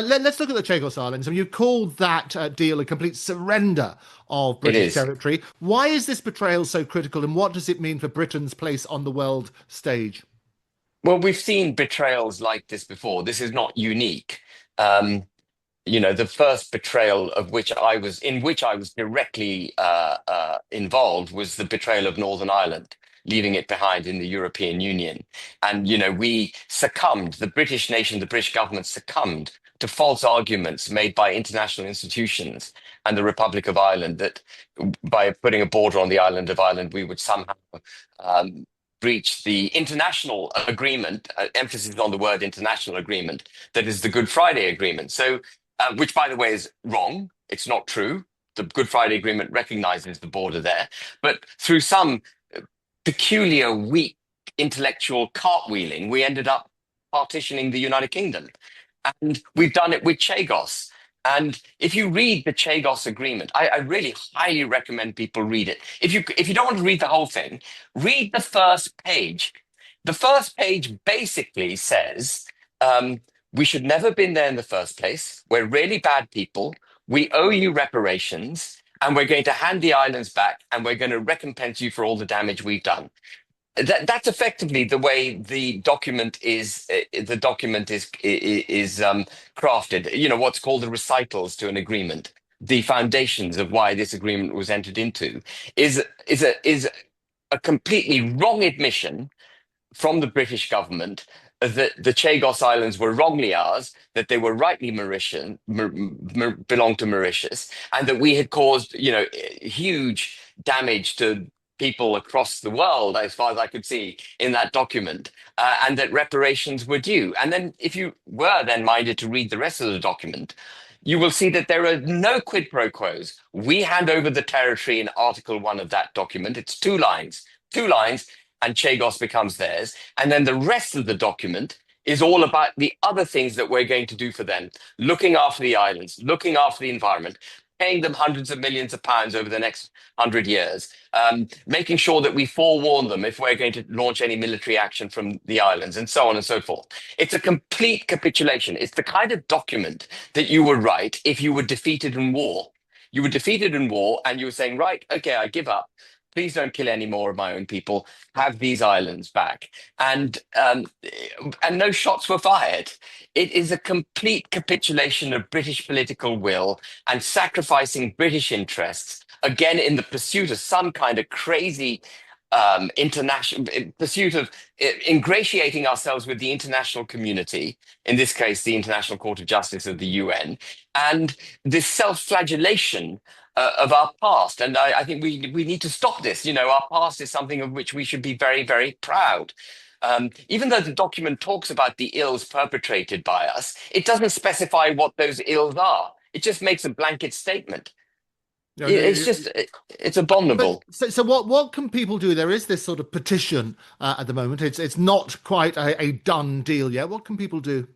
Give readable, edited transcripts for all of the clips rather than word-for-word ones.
Let's look at the Chagos Islands. I mean, you called that deal a complete surrender of It British is. territory. Why is this betrayal so critical, and what does it mean for Britain's place on the world stage? Well, we've seen betrayals like this before. This is not unique. Um, the first betrayal of which I was directly involved was the betrayal of Northern Ireland, leaving it behind in the European Union. And, we succumbed, the British nation, the British government succumbed to false arguments made by international institutions and the Republic of Ireland that by putting a border on the island of Ireland, we would somehow um, breach the international agreement, emphasis on the word international agreement, that is the Good Friday Agreement. So which, by the way, is wrong. It's not true. The Good Friday Agreement recognizes the border there, but through some peculiar, weak intellectual cartwheeling, we ended up partitioning the United Kingdom. And we've done it with Chagos. And if you read the Chagos Agreement, I really highly recommend people read it. If you don't want to read the whole thing, read the first page. The first page basically says we should never have been there in the first place. We're really bad people. We owe you reparations, and we're going to hand the islands back, and we're going to recompense you for all the damage we've done. That's effectively the way the document is. The document is crafted. What's called the recitals to an agreement, the foundations of why this agreement was entered into, is a completely wrong admission from the British government that the Chagos Islands were wrongly ours, that they were rightly Mauritian, belonged to Mauritius, and that we had caused, huge damage to people across the world, as far as I could see in that document, and that reparations were due. And then, if you were then minded to read the rest of the document, you will see that there are no quid pro quos. We hand over the territory in Article 1 of that document. It's two lines, and Chagos becomes theirs. And then the rest of the document is all about the other things that we're going to do for them, looking after the islands, looking after the environment, paying them hundreds of millions of pounds over the next 100 years, making sure that we forewarn them if we're going to launch any military action from the islands, and so on and so forth. It's a complete capitulation. It's the kind of document that you would write if you were defeated in war. You were defeated in war and you were saying, right, okay, I give up. Please don't kill any more of my own people. Have these islands back, and no shots were fired. It is a complete capitulation of British political will and sacrificing British interests again in the pursuit of some kind of crazy international pursuit of ingratiating ourselves with the international community, in this case, the International Court of Justice of the UN, and this self-flagellation of our past. And I think we need to stop this. Our past is something of which we should be very, very proud. Even though the document talks about the ills perpetrated by us, it doesn't specify what those ills are. It just makes a blanket statement. You know, It's just, it's abominable. so what can people do? There is this sort of petition at the moment. It's not quite a done deal yet. What can people do?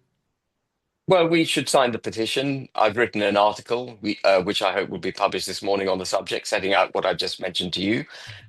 Well, we should sign the petition. I've written an article, which I hope will be published this morning on the subject, setting out what I've just mentioned to you.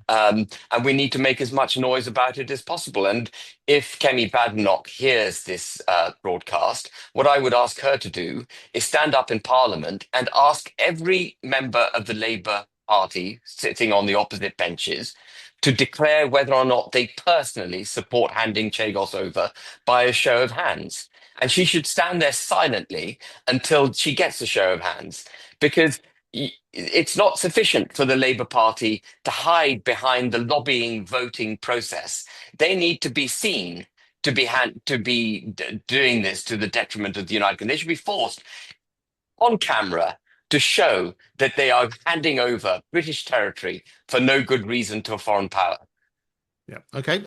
And we need to make as much noise about it as possible. And if Kemi Badenoch hears this broadcast, what I would ask her to do is stand up in Parliament and ask every member of the Labour Party sitting on the opposite benches to declare whether or not they personally support handing Chagos over by a show of hands. And she should stand there silently until she gets a show of hands, because it's not sufficient for the Labour Party to hide behind the lobbying voting process. They need to be seen to be doing this to the detriment of the United Kingdom. They should be forced on camera to show that they are handing over British territory for no good reason to a foreign power. Yeah. Okay.